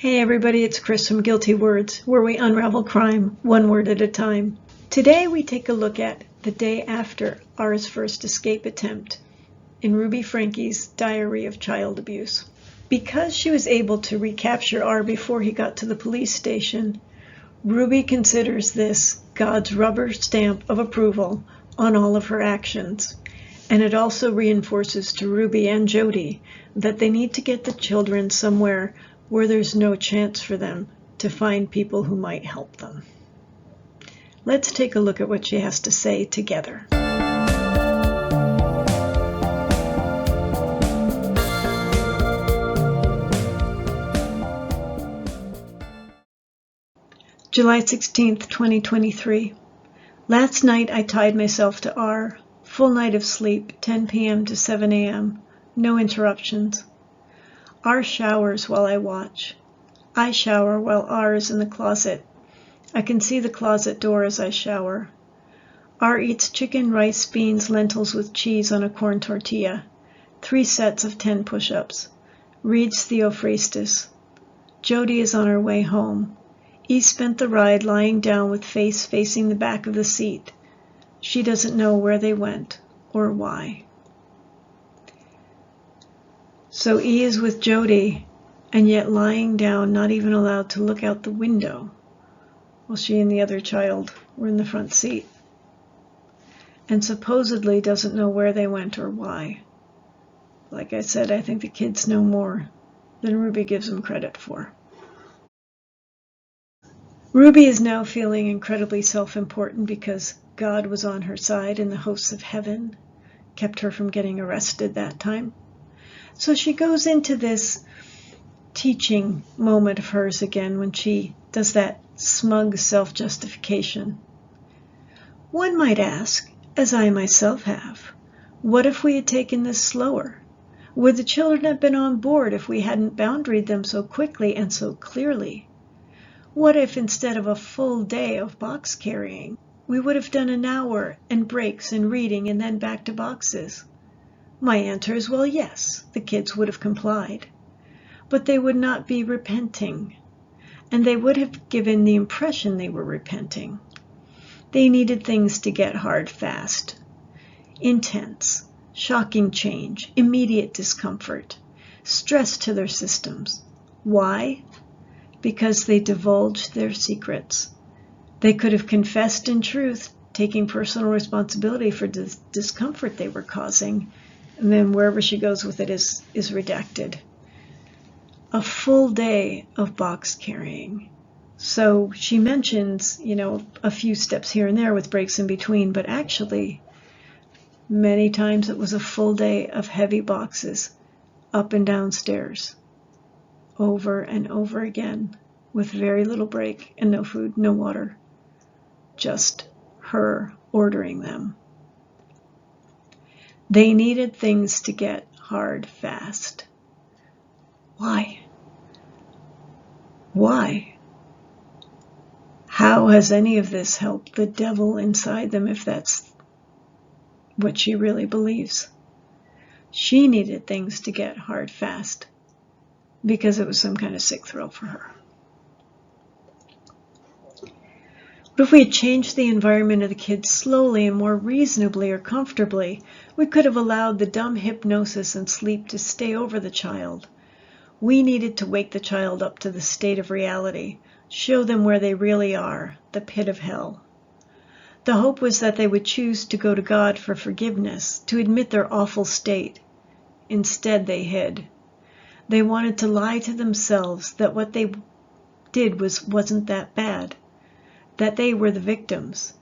Hey everybody, it's Chris from Guilty Words, where we unravel crime one word at a time. Today we take a look at the day after R's first escape attempt in Ruby Franke's Diary of Child Abuse. Because she was able to recapture R before he got to the police station, Ruby considers this God's rubber stamp of approval on all of her actions. And it also reinforces to Ruby and Jodi that they need to get the children somewhere where there's no chance for them to find people who might help them. Let's take a look at what she has to say together. July 16th, 2023. Last night I tied myself to R. Full night of sleep, 10 p.m. to 7 a.m. No interruptions. R showers while I watch. I shower while R is in the closet. I can see the closet door as I shower. R eats chicken, rice, beans, lentils with cheese on a corn tortilla. 3 sets of 10 push-ups. Reads Theophrastus. Jodi is on her way home. E spent the ride lying down with face facing the back of the seat. She doesn't know where they went or why. So E is with Jodi, and yet lying down, not even allowed to look out the window, while she and the other child were in the front seat, and supposedly doesn't know where they went or why. Like I said, I think the kids know more than Ruby gives them credit for. Ruby is now feeling incredibly self-important because God was on her side and the hosts of heaven kept her from getting arrested that time. So she goes into this teaching moment of hers again when she does that smug self-justification. One might ask, as I myself have, what if we had taken this slower? Would the children have been on board if we hadn't boundaried them so quickly and so clearly? What if instead of a full day of box carrying, we would have done an hour and breaks and reading and then back to boxes? My answer is, well, yes, the kids would have complied. But they would not be repenting, and they would have given the impression they were repenting. They needed things to get hard fast. Intense, shocking change, immediate discomfort, stress to their systems. Why? Because they divulged their secrets. They could have confessed in truth, taking personal responsibility for the discomfort they were causing, and then wherever she goes with it is redacted. A full day of box carrying. So she mentions, a few steps here and there with breaks in between, but actually, many times it was a full day of heavy boxes, up and down stairs, over and over again, with very little break and no food, no water, just her ordering them. They needed things to get hard fast. Why? Why? How has any of this helped the devil inside them if that's what she really believes? She needed things to get hard fast because it was some kind of sick thrill for her. But if we had changed the environment of the kids slowly and more reasonably or comfortably, we could have allowed the dumb hypnosis and sleep to stay over the child. We needed to wake the child up to the state of reality, show them where they really are, the pit of hell. The hope was that they would choose to go to God for forgiveness, to admit their awful state. Instead, they hid. They wanted to lie to themselves that what they did wasn't that bad, that they were the victims,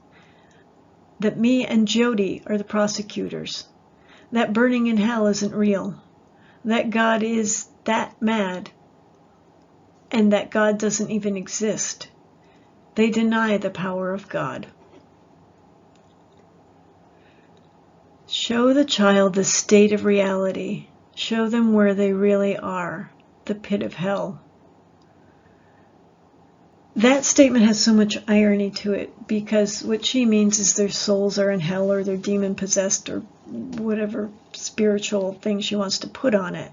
that me and Jodi are the prosecutors, that burning in hell isn't real, that God is that mad, and that God doesn't even exist. They deny the power of God. Show the child the state of reality. Show them where they really are, the pit of hell. That statement has so much irony to it because what she means is their souls are in hell or they're demon possessed or whatever spiritual thing she wants to put on it.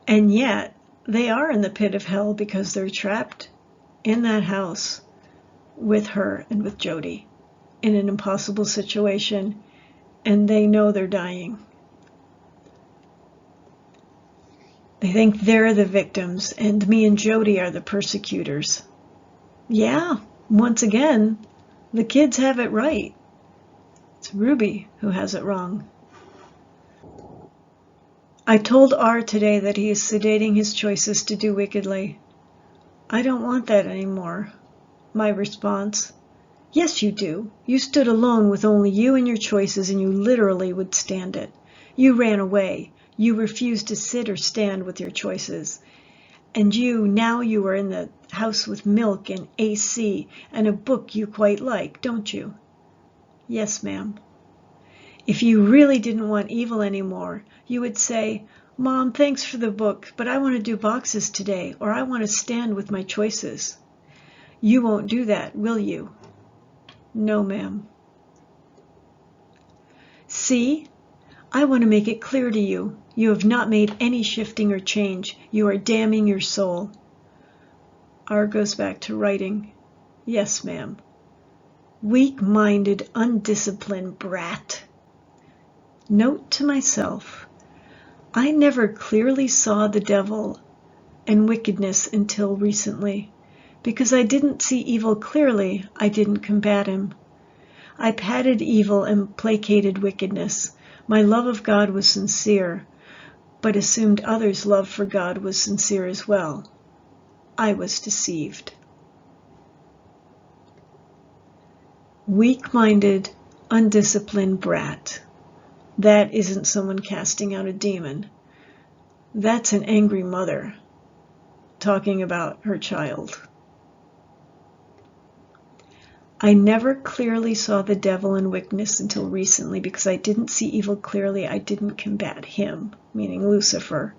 And yet, they are in the pit of hell because they're trapped in that house with her and with Jodi in an impossible situation, and they know they're dying. They think they're the victims, and me and Jodi are the persecutors. Yeah, once again, the kids have it right. It's Ruby who has it wrong. I told R today that he is sedating his choices to do wickedly. I don't want that anymore. My response: yes, you do. You stood alone with only you and your choices, and you literally would stand it. You ran away. You refused to sit or stand with your choices. And now you are in the house with milk and AC and a book you quite like, don't you? Yes, ma'am. If you really didn't want evil anymore, you would say, Mom, thanks for the book, but I want to do boxes today, or I want to stand with my choices. You won't do that, will you? No, ma'am. See? I want to make it clear to you. You have not made any shifting or change. You are damning your soul. R goes back to writing. Yes, ma'am. Weak-minded, undisciplined brat. Note to myself, I never clearly saw the devil and wickedness until recently. Because I didn't see evil clearly, I didn't combat him. I patted evil and placated wickedness. My love of God was sincere, but assumed others' love for God was sincere as well. I was deceived. Weak-minded, undisciplined brat. That isn't someone casting out a demon. That's an angry mother talking about her child. I never clearly saw the devil and wickedness until recently because I didn't see evil clearly. I didn't combat him, meaning Lucifer.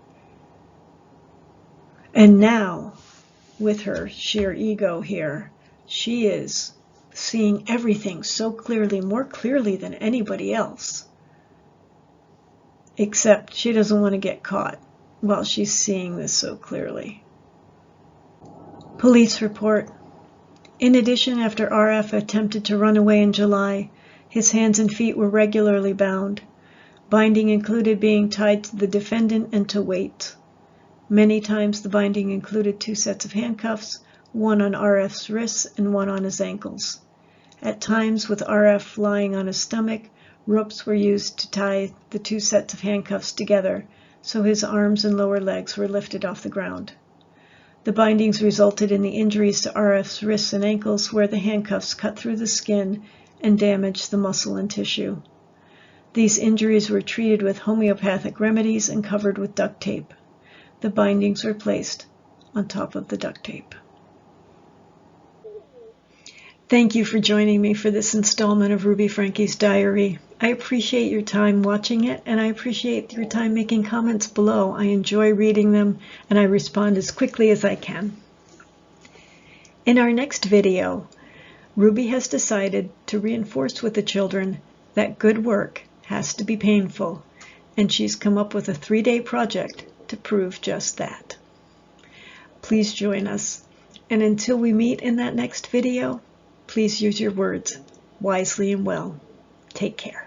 And now, with her sheer ego here, she is seeing everything so clearly, more clearly than anybody else. Except she doesn't want to get caught while she's seeing this so clearly. Police report. In addition, after RF attempted to run away in July, his hands and feet were regularly bound. Binding included being tied to the defendant and to weights. Many times the binding included 2 sets of handcuffs, one on RF's wrists and one on his ankles. At times, with RF lying on his stomach, ropes were used to tie the 2 sets of handcuffs together, so his arms and lower legs were lifted off the ground. The bindings resulted in the injuries to RF's wrists and ankles, where the handcuffs cut through the skin and damaged the muscle and tissue. These injuries were treated with homeopathic remedies and covered with duct tape. The bindings were placed on top of the duct tape. Thank you for joining me for this installment of Ruby Franke's diary. I appreciate your time watching it, and I appreciate your time making comments below. I enjoy reading them, and I respond as quickly as I can. In our next video, Ruby has decided to reinforce with the children that good work has to be painful, and she's come up with a 3-day project to prove just that. Please join us, and until we meet in that next video, please use your words wisely and well. Take care.